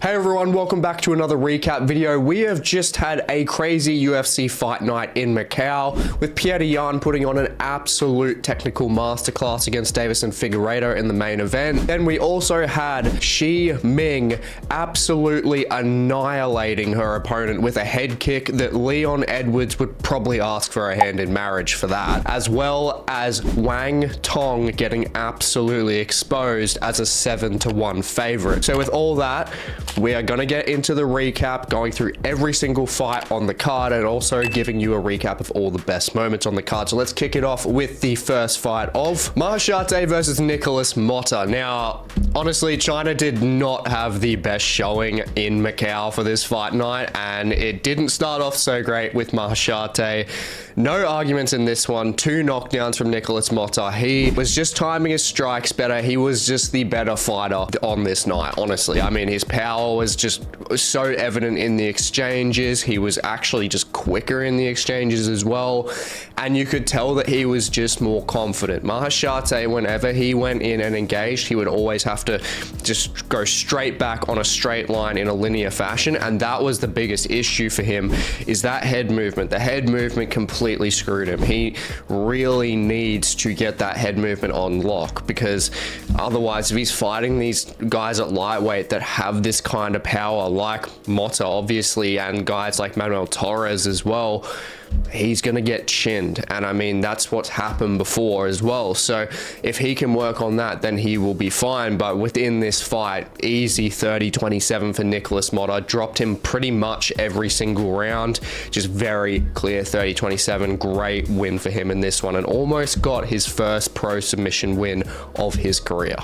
Hey everyone, welcome back to another recap video. We have just had a crazy UFC fight night in Macau with Petr Yan putting on an absolute technical masterclass against Deiveson Figueiredo in the main event. Then we also had Shi Ming absolutely annihilating her opponent with a head kick that Leon Edwards would probably ask for a hand in marriage for that, as well as Wang Cong getting absolutely exposed as a 7-1 favorite. So with all that, we are going to get into the recap, going through every single fight on the card and also giving you a recap of all the best moments on the card. So let's kick it off with the first fight of Maheshate versus Nikolas Motta. Now, honestly, China did not have the best showing in Macau for this fight night, and it didn't start off so great with Maheshate. No arguments in this one. 2 knockdowns from Nikolas Motta. He was just timing his strikes better. He was just the better fighter on this night, honestly. I mean, his power was just so evident in the exchanges. He was actually just quicker in the exchanges as well. And you could tell that he was just more confident. Maheshate, whenever he went in and engaged, he would always have to just go straight back on a straight line in a linear fashion. And that was the biggest issue for him, is that head movement. The head movement completely screwed him. He really needs to get that head movement on lock, because otherwise, if he's fighting these guys at lightweight that have this kind of power, like Motta obviously, and guys like Manuel Torres as well, he's gonna get chinned. And I mean, that's what's happened before as well. So if he can work on that, then he will be fine. But within this fight, easy 30-27 for Nikolas Motta. Dropped him pretty much every single round. Just very clear 30-27. Great win for him in this one, and almost got his first pro submission win of his career.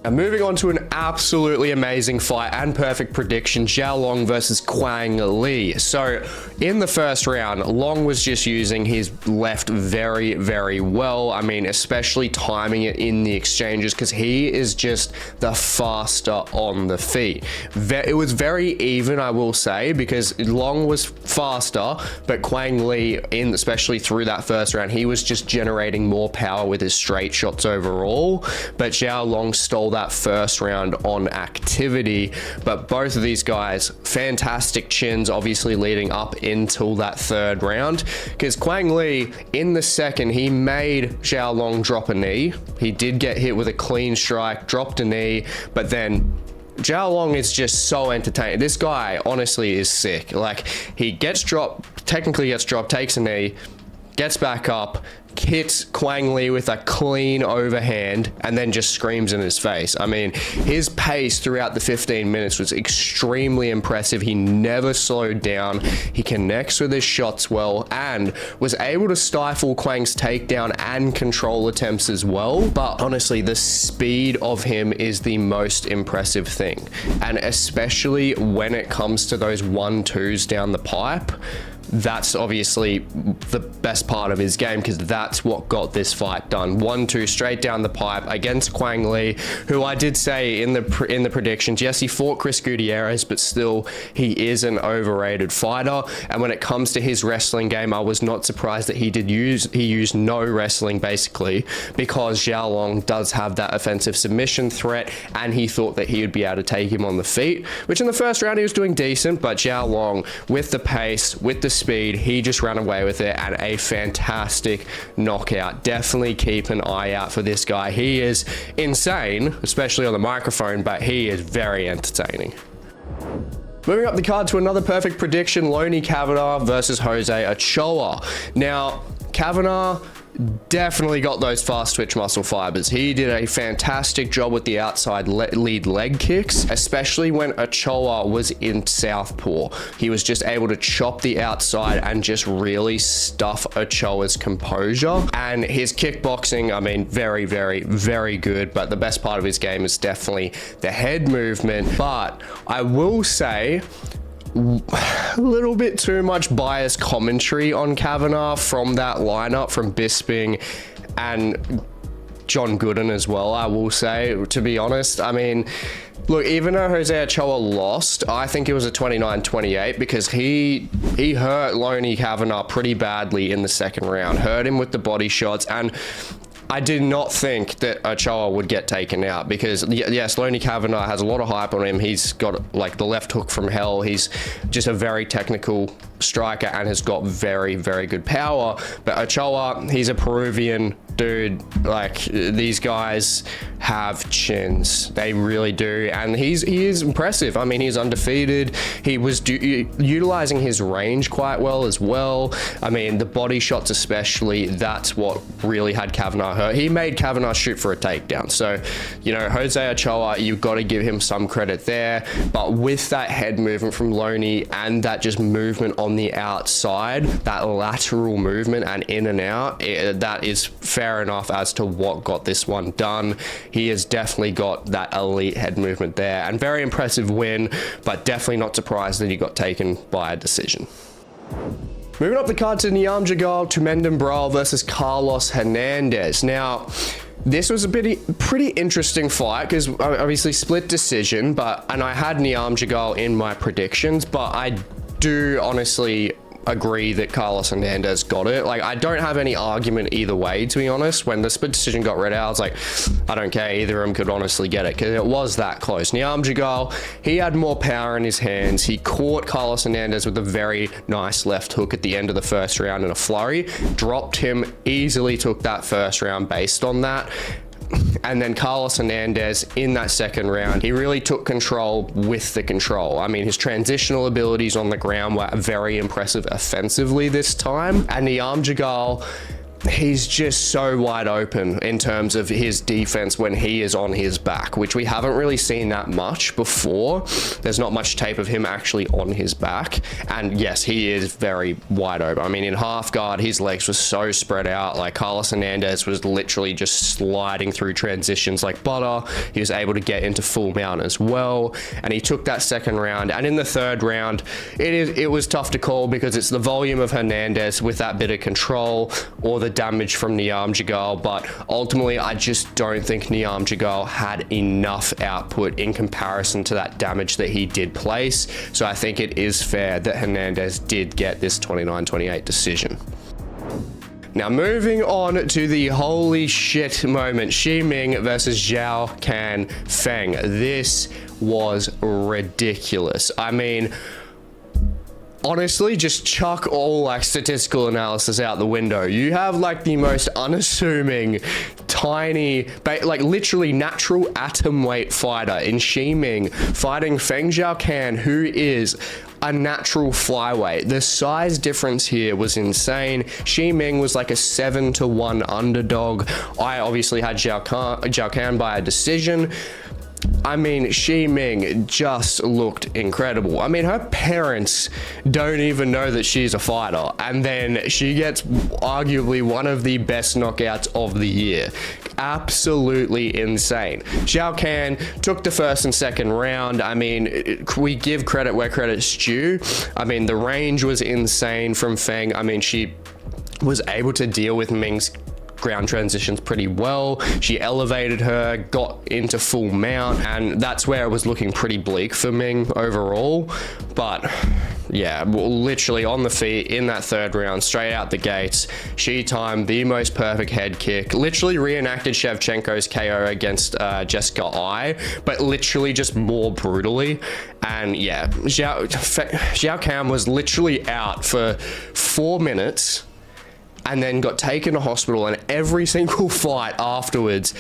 Now moving on to an absolutely amazing fight and perfect prediction, Xiao Long versus Quang Lee. So in the first round, Long was just using his left very, very well. I mean, especially timing it in the exchanges, because he is just the faster on the feet. It was very even, I will say, because Long was faster, but Quang Lee, especially through that first round, he was just generating more power with his straight shots overall. But Xiao Long stole that first round on activity. But both of these guys, fantastic chins, obviously leading up until that third round, because Quang Lee in the second, he made Xiao Long drop a knee. He did get hit with a clean strike, dropped a knee, but then Xiao Long is just so entertaining. This guy honestly is sick. Like, he gets dropped, technically gets dropped, takes a knee, gets back up, hits Quang Lee with a clean overhand, and then just screams in his face. I mean, his pace throughout the 15 minutes was extremely impressive. He never slowed down. He connects with his shots well, and was able to stifle Quang's takedown and control attempts as well. But honestly, the speed of him is the most impressive thing. And especially when it comes to those 1-2s down the pipe, that's obviously the best part of his game, because that's what got this fight done. 1-2 straight down the pipe against Quang Lee, who I did say in the predictions, yes, he fought Chris Gutierrez, but still, he is an overrated fighter. And when it comes to his wrestling game, I was not surprised that he used no wrestling, basically, because Xiao Long does have that offensive submission threat, and he thought that he would be able to take him on the feet, which in the first round he was doing decent. But Xiao Long, with the pace, with the speed, he just ran away with it, and a fantastic knockout. Definitely keep an eye out for this guy. He is insane, especially on the microphone, but he is very entertaining. Moving up the card to another perfect prediction, Lonnie Kavanagh versus Jose Ochoa. Now, Kavanagh definitely got those fast twitch muscle fibers. He did a fantastic job with the outside lead leg kicks, especially when Ochoa was in southpaw. He was just able to chop the outside and just really stuff Ochoa's composure. And his kickboxing, I mean, very, very, very good. But the best part of his game is definitely the head movement. But I will say, a little bit too much biased commentary on Kavanagh from that lineup from Bisping and John Gooden as well, I will say, to be honest. I mean, look, even though Jose Ochoa lost, I think it was a 29-28, because he hurt Lonnie Kavanagh pretty badly in the second round, hurt him with the body shots. And I did not think that Ochoa would get taken out because, yes, Lonnie Kavanagh has a lot of hype on him. He's got like the left hook from hell. He's just a very technical striker and has got very, very good power. But Ochoa, he's a Peruvian dude. Like, these guys have chins. They really do. And he is impressive. I mean, he's undefeated. He was utilizing his range quite well as well. I mean, the body shots especially, that's what really had Kavanagh hurt. He made Kavanagh shoot for a takedown. So, you know, Jose Ochoa, you've got to give him some credit there. But with that head movement from Loney and that just movement on the outside, that lateral movement and in and out, that is fair enough as to what got this one done. He has definitely got that elite head movement there, and very impressive win, but definitely not surprised that he got taken by a decision. Moving up the card to Nyamjargal Tumendemberel versus Carlos Hernandez. Now, this was a pretty interesting fight because obviously split decision, and I had Nyamjargal in my predictions, but I do honestly agree that Carlos Hernandez got it. Like, I don't have any argument either way, to be honest. When the split decision got read out, I was like, I don't care, either of them could honestly get it because it was that close. Nyamjargal, he had more power in his hands. He caught Carlos Hernandez with a very nice left hook at the end of the first round in a flurry, dropped him, easily took that first round based on that. And then Carlos Hernandez in that second round, he really took control with the control. I mean, his transitional abilities on the ground were very impressive offensively this time. And Nyamjargal, he's just so wide open in terms of his defense when he is on his back, which we haven't really seen that much before. There's not much tape of him actually on his back. And yes, he is very wide open. I mean, in half guard, his legs were so spread out. Like, Carlos Hernandez was literally just sliding through transitions like butter. He was able to get into full mount as well. And he took that second round. And in the third round, it was tough to call because it's the volume of Hernandez with that bit of control or the damage from Nyamjargal, but ultimately I just don't think Nyamjargal had enough output in comparison to that damage that he did place. So I think it is fair that Hernandez did get this 29-28 decision. Now, moving on to the holy shit moment, Shi Ming versus Xiaocan Feng. This was ridiculous. I mean, honestly, just chuck all like statistical analysis out the window. You have like the most unassuming, tiny, like literally natural atom weight fighter in Shi Ming fighting Feng Xiaocan, who is a natural flyweight. The size difference here was insane. Shi Ming was like a 7-1 underdog. I obviously had Xiaocan by a decision. I mean, Shi Ming just looked incredible. I mean, her parents don't even know that she's a fighter, and then she gets arguably one of the best knockouts of the year. Absolutely insane. Xiaocan took the first and second round. I mean, we give credit where credit's due. I mean, the range was insane from Feng. I mean, she was able to deal with Ming's ground transitions pretty well. She elevated her, got into full mount, and that's where it was looking pretty bleak for Ming overall. But yeah, literally on the feet in that third round, straight out the gates, she timed the most perfect head kick, literally reenacted Shevchenko's KO against Jessica Ai, but literally just more brutally. And yeah, Xiaocan was literally out for 4 minutes and then got taken to hospital, and every single fight afterwards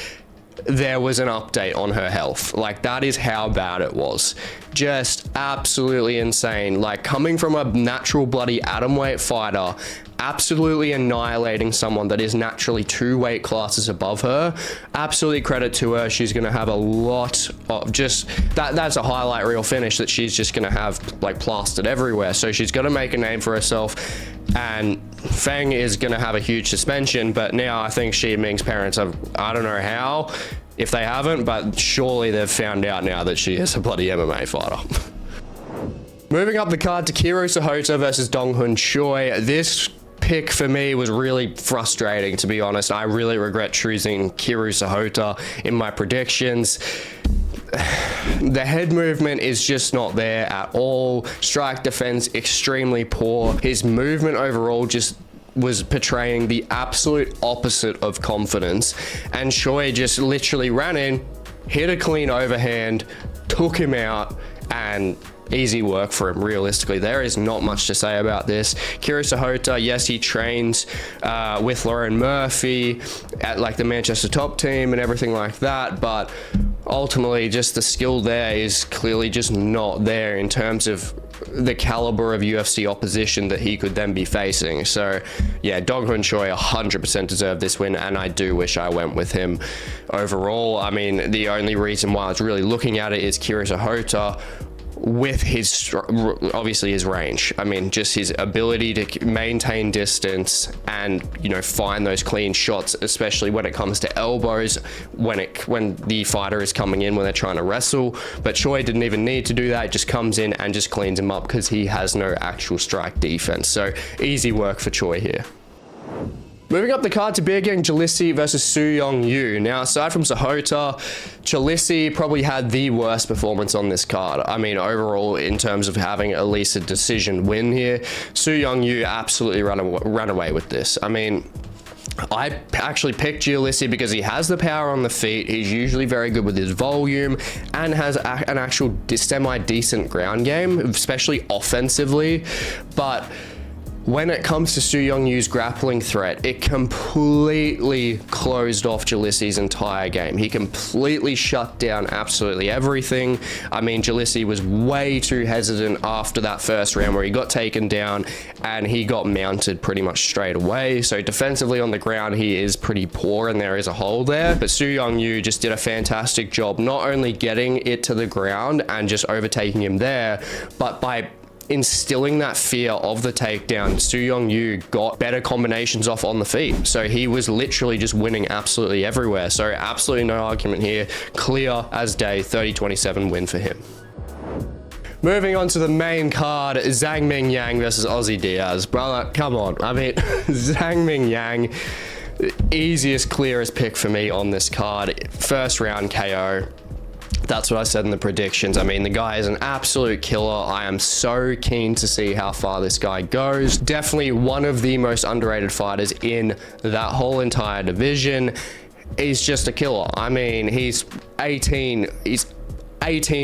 there was an update on her health. Like, that is how bad it was. Just absolutely insane. Like, coming from a natural bloody atom weight fighter, absolutely annihilating someone that is naturally 2 weight classes above her. Absolutely credit to her. She's going to have a lot of just that's a highlight reel finish that she's just going to have like plastered everywhere. So she's got to make a name for herself. And Feng is going to have a huge suspension, but now I think Shi Ming's parents have, I don't know how, if they haven't, but surely they've found out now that she is a bloody MMA fighter. Moving up the card to Kiru Sahota versus Donghoon Choi. This pick for me was really frustrating, to be honest. I really regret choosing Kiru Sahota in my predictions. The head movement is just not there at all. Strike defense extremely poor. His movement overall just was portraying the absolute opposite of confidence, and Choi just literally ran in, hit a clean overhand, took him out, and easy work for him. Realistically, there is not much to say about this. Kiru Sahota, yes, he trains with Lauren Murphy at like the Manchester top team and everything like that, but ultimately just the skill there is clearly just not there in terms of the caliber of UFC opposition that he could then be facing. So yeah, Donghoon Choi 100% deserved this win, and I do wish I went with him overall. I mean, the only reason why I was really looking at it is Kiru Sahota with his, obviously his range. I mean, just his ability to maintain distance and, you know, find those clean shots, especially when it comes to elbows, when the fighter is coming in, when they're trying to wrestle. But Choi didn't even need to do that. It just comes in and just cleans him up because he has no actual strike defense. So easy work for Choi here. Moving up the card to Baergeng Jalisi versus SuYoung Yu. Now, aside from Sahota, Jalisi probably had the worst performance on this card. I mean, overall, in terms of having at least a decision win here, SuYoung Yu absolutely ran away with this. I mean, I actually picked Jalisi because he has the power on the feet. He's usually very good with his volume and has an actual semi-decent ground game, especially offensively. But when it comes to SuYoung Yu's grappling threat, it completely closed off Jalisi's entire game. He completely shut down absolutely everything. I mean, Jalisi was way too hesitant after that first round where he got taken down and he got mounted pretty much straight away. So defensively on the ground, he is pretty poor and there is a hole there. But SuYoung Yu just did a fantastic job, not only getting it to the ground and just overtaking him there, but by instilling that fear of the takedown, SuYoung Yu got better combinations off on the feet. So he was literally just winning absolutely everywhere. So absolutely no argument here. Clear as day, 30-27 win for him. Moving on to the main card, Zhang Mingyang versus Ozzy Diaz. Brother, come on. I mean, Zhang Mingyang, easiest, clearest pick for me on this card. First round KO. That's what I said in the predictions. I mean, the guy is an absolute killer. I am so keen to see how far this guy goes. Definitely one of the most underrated fighters in that whole entire division. He's just a killer. I mean, he's 18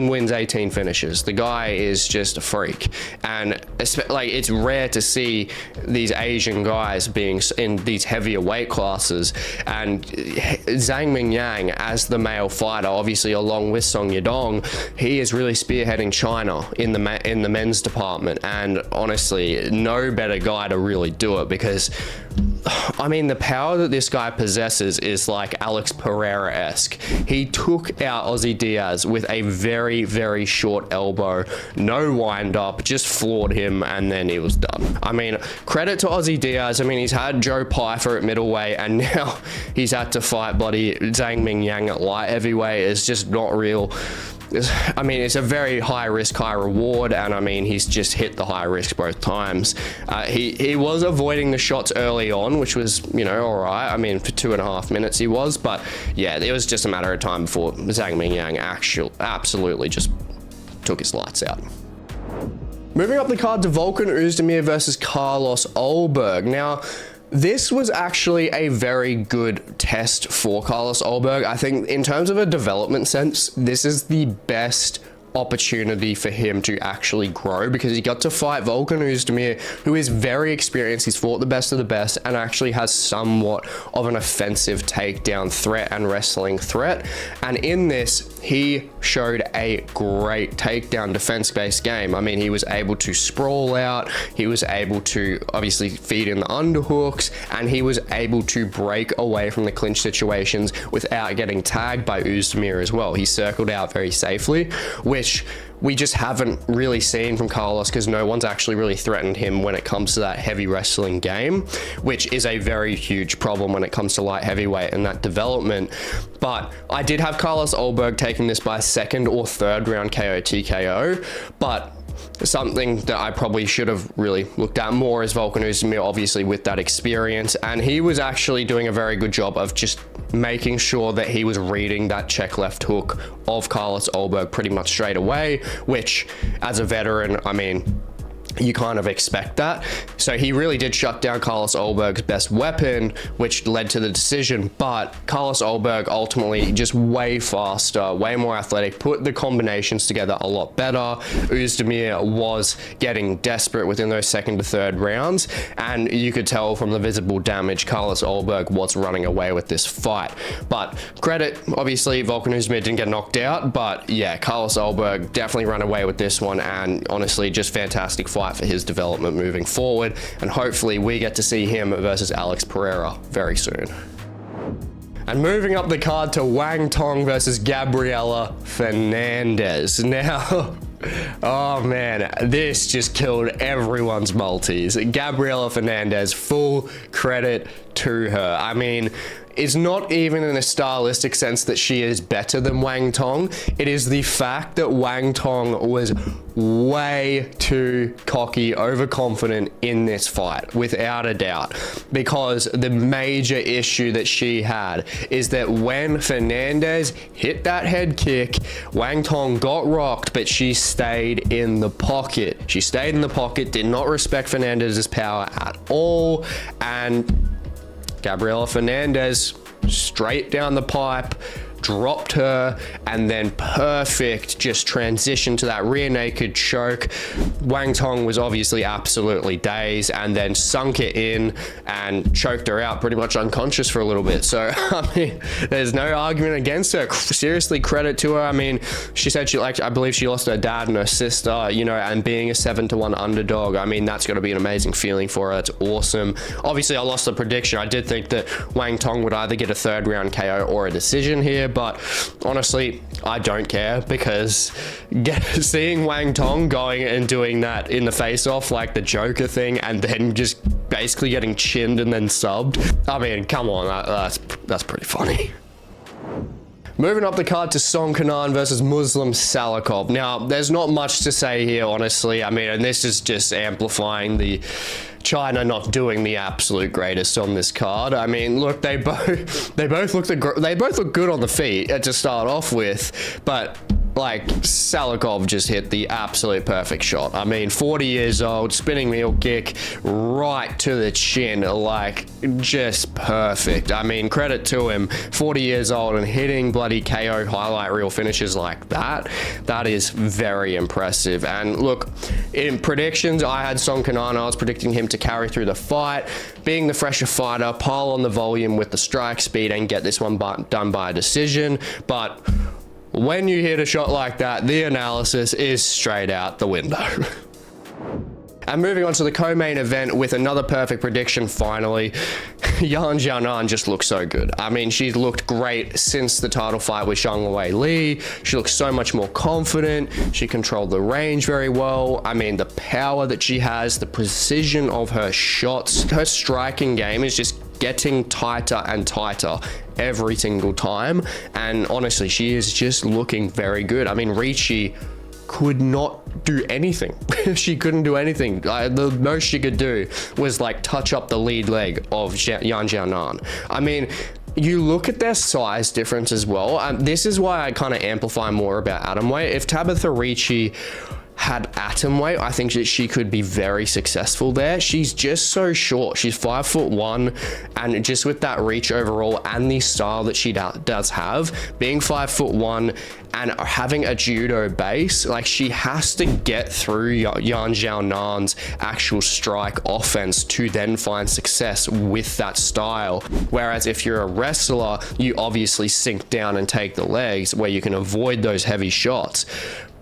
wins, 18 finishes. The guy is just a freak. And like, it's rare to see these Asian guys being in these heavier weight classes. And Zhang Mingyang, as the male fighter, obviously along with Song Yadong, he is really spearheading China in the men's department. And honestly, no better guy to really do it, because I mean, the power that this guy possesses is like Alex Pereira-esque. He took out Ozzy Diaz with a very, very short elbow, no wind up, just floored him, and then he was done. I mean, credit to Ozzy Diaz. I mean, he's had Joe Pyfer at middleweight, and now he's had to fight bloody Zhang Mingyang at light heavyweight. It's just not real. I mean, it's a very high risk, high reward, and I mean, he's just hit the high risk both times. He was avoiding the shots early on, which was, you know, all right. I mean, for 2.5 minutes he was, but yeah, it was just a matter of time before Zhang Mingyang absolutely just took his lights out. Moving up the card to Volkan Oezdemir versus Carlos Ulberg. Now, this was actually a very good test for Carlos Ulberg. I think in terms of a development sense, this is the best opportunity for him to actually grow, because he got to fight Volkan Oezdemir, who is very experienced. He's fought the best of the best and actually has somewhat of an offensive takedown threat and wrestling threat. And in this, he showed a great takedown defense-based game. I mean, he was able to sprawl out, he was able to obviously feed in the underhooks, and he was able to break away from the clinch situations without getting tagged by Oezdemir as well. He circled out very safely, which we just haven't really seen from Carlos, because no one's actually really threatened him when it comes to that heavy wrestling game, which is a very huge problem when it comes to light heavyweight and that development. But I did have Carlos Ulberg taking this by second or third round KO TKO, but something that I probably should have really looked at more is Volkan Oezdemir, obviously with that experience, and he was actually doing a very good job of just making sure that he was reading that check left hook of Carlos Ulberg pretty much straight away, which as a veteran, I mean, you kind of expect that. So he really did shut down Carlos Ulberg's best weapon, which led to the decision. But Carlos Ulberg ultimately just way faster, way more athletic, put the combinations together a lot better. Oezdemir was getting desperate within those second to third rounds, and you could tell from the visible damage Carlos Ulberg was running away with this fight. But credit, obviously, Volkan Oezdemir didn't get knocked out, but yeah, Carlos Ulberg definitely ran away with this one, and honestly, just fantastic fight for his development moving forward, and hopefully we get to see him versus Alex Pereira very soon. And moving up the card to Wang Cong versus Gabriella Fernandes. Now, oh man, this just killed everyone's multis. Gabriella Fernandes, full credit to her. I mean, it's not even in a stylistic sense that she is better than Wang Cong. It is the fact that Wang Cong was way too cocky, overconfident in this fight, without a doubt. Because the major issue that she had is that when Fernandes hit that head kick, Wang Cong got rocked, but she stayed in the pocket. She stayed in the pocket, did not respect Fernandez's power at all, and Gabriella Fernandes straight down the pipe, dropped her, and then perfect just transition to that rear naked choke. Wang Cong was obviously absolutely dazed and then sunk it in and choked her out, pretty much unconscious for a little bit. So I mean, there's no argument against her. Seriously, credit to her. I mean, she said I believe she lost her dad and her sister, you know, and being a 7-1 underdog, I mean, that's got to be an amazing feeling for her. That's awesome. Obviously, I lost the prediction. I did think that Wang Cong would either get a third round KO or a decision here, but honestly, I don't care, because seeing Wang Cong going and doing that in the face-off, like the Joker thing, and then just basically getting chinned and then subbed, I mean, come on, that's pretty funny. Moving up the card to Song Kenan versus Muslim Salikov. Now, there's not much to say here, honestly. I mean, and this is just amplifying the China not doing the absolute greatest on this card. I mean, look, they both look good on the feet to start off with, but like, Salikov just hit the absolute perfect shot. I mean, 40 years old, spinning heel kick right to the chin, like, just perfect. I mean, credit to him, 40 years old and hitting bloody KO highlight reel finishes like that. That is very impressive. And look, in predictions, I had Song Kenan. I was predicting him to carry through the fight, being the fresher fighter, pile on the volume with the strike speed and get this one done by a decision. But when you hit a shot like that, the analysis is straight out the window. And moving on to the co-main event with another perfect prediction, finally, Xiaonan just looks so good. I mean, she's looked great since the title fight with Zhang Mingyang. She looks so much more confident. She controlled the range very well. I mean, the power that she has, the precision of her shots, her striking game is just getting tighter and tighter every single time. And honestly, she is just looking very good. I mean, Ricci could not do anything. She couldn't do anything. The most she could do was like touch up the lead leg of Xiaonan. I mean, you look at their size difference as well. This is why I kind of amplify more about atom weight. If Tabatha Ricci had atom weight, I think that she could be very successful there. She's just so short. She's 5'1", and just with that reach overall and the style that she does have, being 5'1" and having a judo base, like, she has to get through Xiaonan's actual strike offense to then find success with that style. Whereas if you're a wrestler, you obviously sink down and take the legs where you can avoid those heavy shots.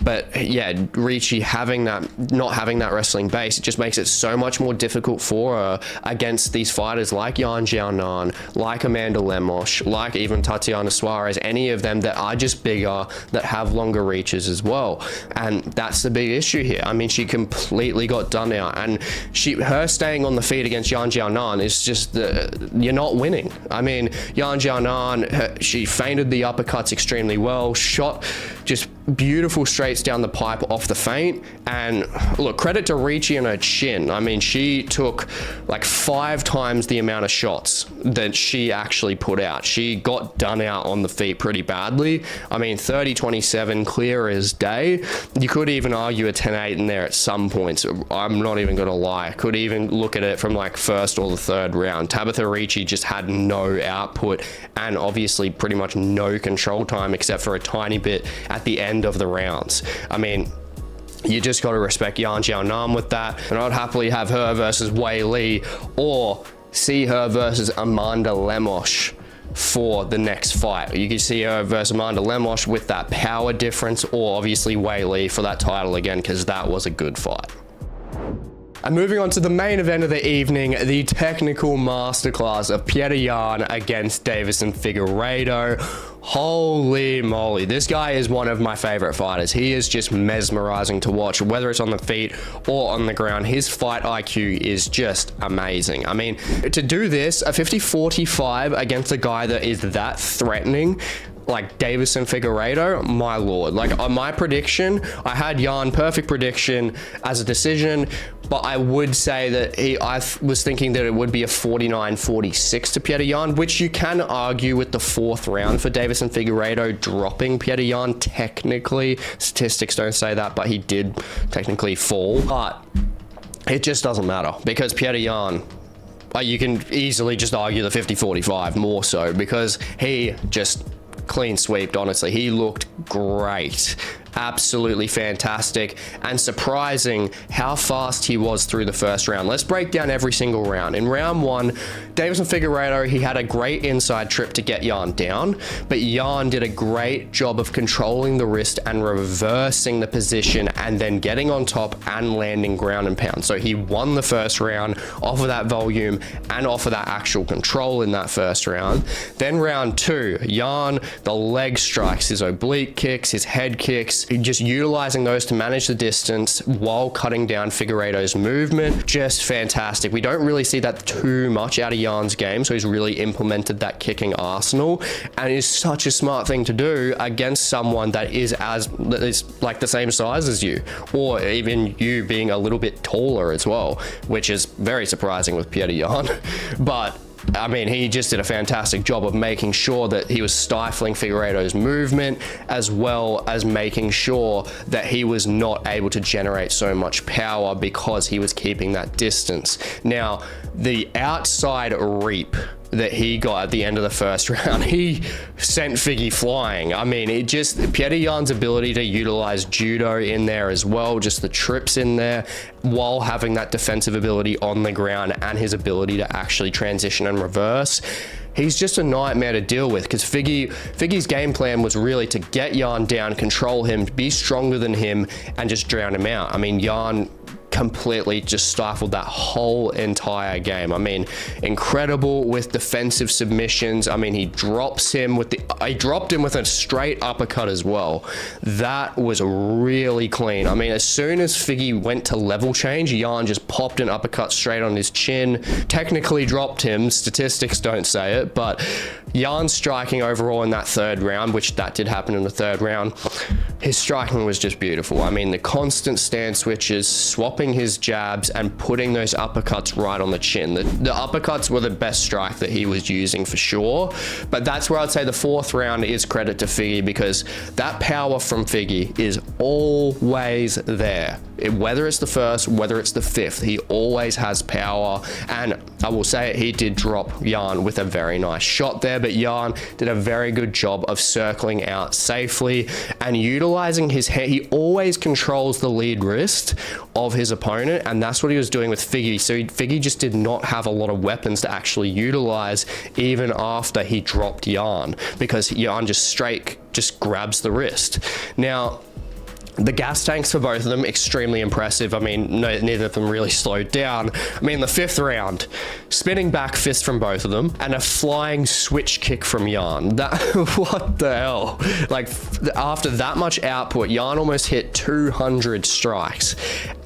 But yeah, Ricci not having that wrestling base, it just makes it so much more difficult for her against these fighters like Xiaonan, like Amanda Lemos, like even Tatiana Suarez, any of them that are just bigger, that have longer reaches as well. And that's the big issue here. I mean, she completely got done out, and her staying on the feet against Xiaonan is just, you're not winning. I mean, Xiaonan, she feinted the uppercuts extremely well, shot just beautiful straights down the pipe off the feint. And look, credit to Ricci and her chin. I mean, she took like 5 times the amount of shots that she actually put out. She got done out on the feet pretty badly. I mean, 30-27, clear as day. You could even argue a 10-8 in there at some points. I'm not even gonna lie. I could even look at it from like first or the third round. Tabatha Ricci just had no output and obviously pretty much no control time except for a tiny bit at the end of the rounds. I mean, you just got to respect Xiaonan with that, and I'd happily have her versus Wei Li or see her versus Amanda Lemos for the next fight. You can see her versus Amanda Lemos with that power difference, or obviously Wei Li for that title again, because that was a good fight. And moving on to the main event of the evening, the technical masterclass of Petr Yan against Deiveson Figueiredo. Holy moly, this guy is one of my favorite fighters. He is just mesmerizing to watch, whether it's on the feet or on the ground. His fight IQ is just amazing. I mean, to do this, a 50-45 against a guy that is that threatening, like Deiveson Figueiredo, my lord. Like on my prediction, I had Yan perfect prediction as a decision, but I would say that I was thinking that it would be a 49-46 to Petr Yan, which you can argue with the 4th round for Deiveson Figueiredo dropping Petr Yan. Technically, statistics don't say that, but he did technically fall. But it just doesn't matter because Petr Yan, you can easily just argue the 50-45 more so because he just clean sweeped. Honestly, he looked great, absolutely fantastic, and surprising how fast he was through the first round. Let's break down every single round. In round 1, Deiveson Figueiredo, he had a great inside trip to get Yan down, but Yan did a great job of controlling the wrist and reversing the position and then getting on top and landing ground and pound. So he won the first round off of that volume and off of that actual control in that first round. Then round 2, Yan, the leg strikes, his oblique kicks, his head kicks, just utilizing those to manage the distance while cutting down Figueiredo's movement. Just fantastic. We don't really see that too much out of Yan's game, so he's really implemented that kicking arsenal, and it is such a smart thing to do against someone that is like the same size as you, or even you being a little bit taller as well, which is very surprising with Petr Yan. But I mean, he just did a fantastic job of making sure that he was stifling Figueiredo's movement, as well as making sure that he was not able to generate so much power because he was keeping that distance. Now, the outside reap that he got at the end of the first round, he sent Figgy flying. I mean, it just, Petr Yan's ability to utilize judo in there as well, just the trips in there, while having that defensive ability on the ground and his ability to actually transition and reverse. He's just a nightmare to deal with because Figgy's game plan was really to get Yan down, control him, be stronger than him, and just drown him out. I mean, Yan completely just stifled that whole entire game. I mean, incredible with defensive submissions. I mean, he dropped him with a straight uppercut as well. That was really clean. I mean, as soon as Figgy went to level change, Yan just popped an uppercut straight on his chin, technically dropped him. Statistics don't say it, but Yan striking overall in that 3rd round, which that did happen in the 3rd round, his striking was just beautiful. I mean, the constant stand switches, swapping his jabs and putting those uppercuts right on the chin. The uppercuts were the best strike that he was using for sure, but that's where I'd say the 4th round is credit to Figgy, because that power from Figgy is always there. Whether it's the 1st, whether it's the 5th, he always has power. And I will say it, he did drop Yan with a very nice shot there, but Yan did a very good job of circling out safely and utilizing his hand. He always controls the lead wrist of his opponent, and that's what he was doing with Figgy. So Figgy just did not have a lot of weapons to actually utilize even after he dropped Yan, because Yan just grabs the wrist. Now, the gas tanks for both of them, extremely impressive. I mean, neither of them really slowed down. I mean, the 5th round, spinning back fist from both of them and a flying switch kick from Yan. What the hell? Like, after that much output, Yan almost hit 200 strikes.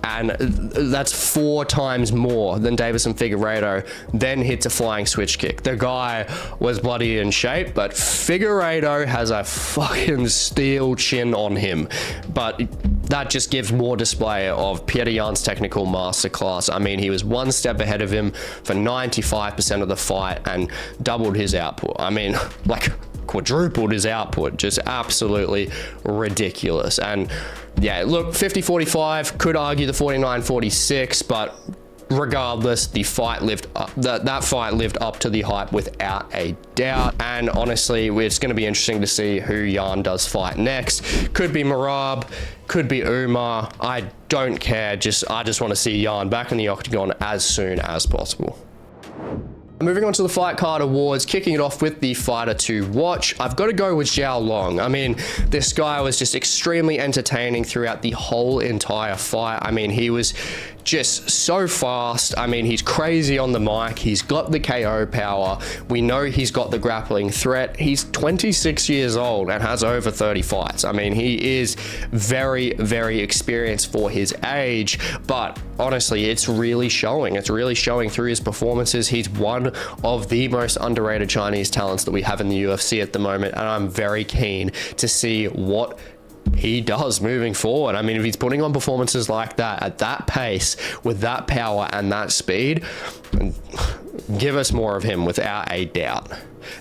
and that's 4 times more than Deiveson Figueiredo, then hits a flying switch kick. The guy was bloody in shape, but Figueiredo has a fucking steel chin on him. But that just gives more display of Petr Yan's technical masterclass. I mean, he was 1 step ahead of him for 95% of the fight and doubled his output. I mean, like, quadrupled his output. Just absolutely ridiculous. And yeah, look, 50-45, could argue the 49-46, but regardless, the fight lived up, that fight lived up to the hype without a doubt. And honestly, it's going to be interesting to see who Yan does fight next. Could be Merab, could be Umar. I don't care. I just want to see Yan back in the octagon as soon as possible. Moving on to the fight card awards, kicking it off with the fighter to watch. I've got to go with Xiao Long. I mean, this guy was just extremely entertaining throughout the whole entire fight. I mean, he was just so fast. I mean, he's crazy on the mic. He's got the KO power. We know he's got the grappling threat. He's 26 years old and has over 30 fights. I mean, he is very, very experienced for his age, but honestly, it's really showing. It's really showing through his performances. He's one of the most underrated Chinese talents that we have in the UFC at the moment, and I'm very keen to see what he does moving forward. I mean, if he's putting on performances like that at that pace with that power and that speed, give us more of him without a doubt.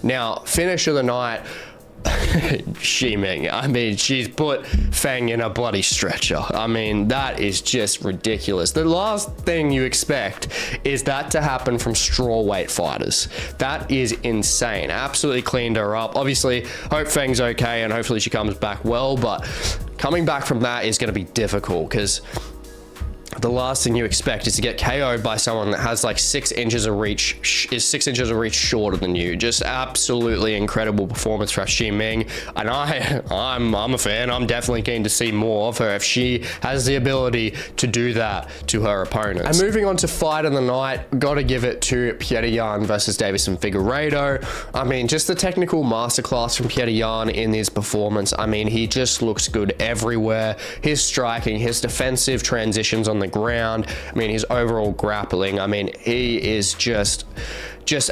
Now, finish of the night, Shi Ming. I mean, she's put Feng in a bloody stretcher. I mean, that is just ridiculous. The last thing you expect is that to happen from strawweight fighters. That is insane. Absolutely cleaned her up. Obviously, hope Feng's okay and hopefully she comes back well, but coming back from that is going to be difficult because the last thing you expect is to get KO'd by someone that has like 6 inches of reach, is 6 inches of reach shorter than you. Just absolutely incredible performance for Shi Ming. And I'm a fan. I'm definitely keen to see more of her if she has the ability to do that to her opponents. And moving on to fight of the night, got to give it to Petr Yan versus Deiveson Figueiredo. I mean, just the technical masterclass from Petr Yan in his performance. I mean, he just looks good everywhere. His striking, his defensive transitions on the ground, I mean, his overall grappling, I mean, he is just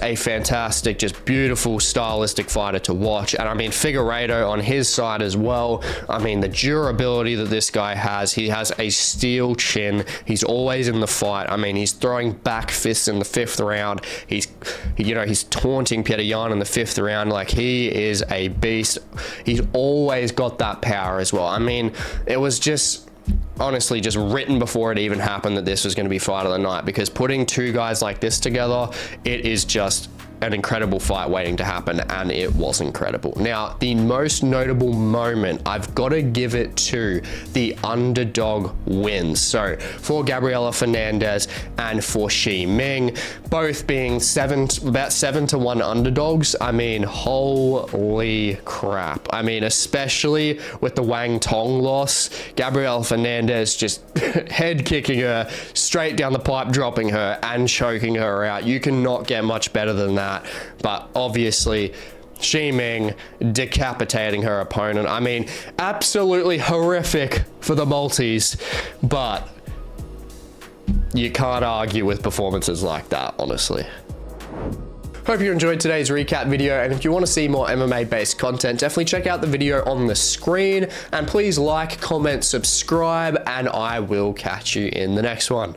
a fantastic, just beautiful stylistic fighter to watch. And I mean, Figueiredo on his side as well. I mean, the durability that this guy has, he has a steel chin. He's always in the fight. I mean, he's throwing back fists in the 5th round. He's taunting Petr Yan in the 5th round. Like, he is a beast. He's always got that power as well. I mean, it was just honestly just written before it even happened that this was going to be fight of the night, because putting 2 guys like this together, it is just an incredible fight waiting to happen, and it was incredible. Now, the most notable moment, I've got to give it to the underdog wins. So for Gabriella Fernandes and for Shi Ming, both being about 7-1 underdogs. I mean, holy crap. I mean, especially with the Wang Cong loss, Gabriella Fernandes just head kicking her straight down the pipe, dropping her and choking her out. You cannot get much better than that. But obviously, Shi Ming decapitating her opponent. I mean, absolutely horrific for the Maltese, but you can't argue with performances like that, honestly. Hope you enjoyed today's recap video, and if you want to see more MMA based content, definitely check out the video on the screen, and please like, comment, subscribe, and I will catch you in the next one.